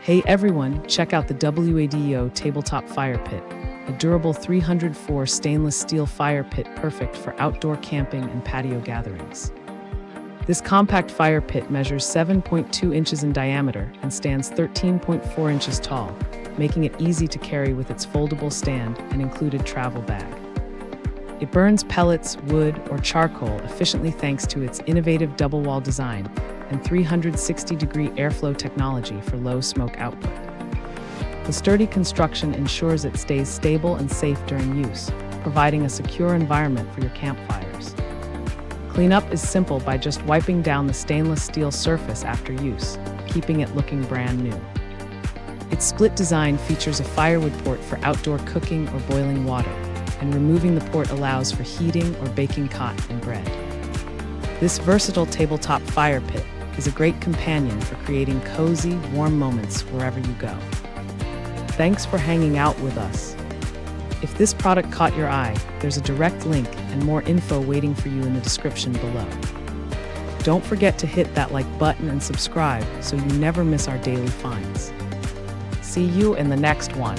Hey everyone, check out the WADEO Tabletop Fire Pit, a durable 304 stainless steel fire pit perfect for outdoor camping and patio gatherings. This compact fire pit measures 7.2 inches in diameter and stands 13.4 inches tall, making it easy to carry with its foldable stand and included travel bag. It burns pellets, wood, or charcoal efficiently thanks to its innovative double-wall design and 360-degree airflow technology for low smoke output. The sturdy construction ensures it stays stable and safe during use, providing a secure environment for your campfires. Cleanup is simple by just wiping down the stainless steel surface after use, keeping it looking brand new. Its split design features a firewood port for outdoor cooking or boiling water, and removing the port allows for heating or baking cotton and bread. This versatile tabletop fire pit is a great companion for creating cozy, warm moments wherever you go. Thanks for hanging out with us. If this product caught your eye, there's a direct link and more info waiting for you in the description below. Don't forget to hit that like button and subscribe so you never miss our daily finds. See you in the next one.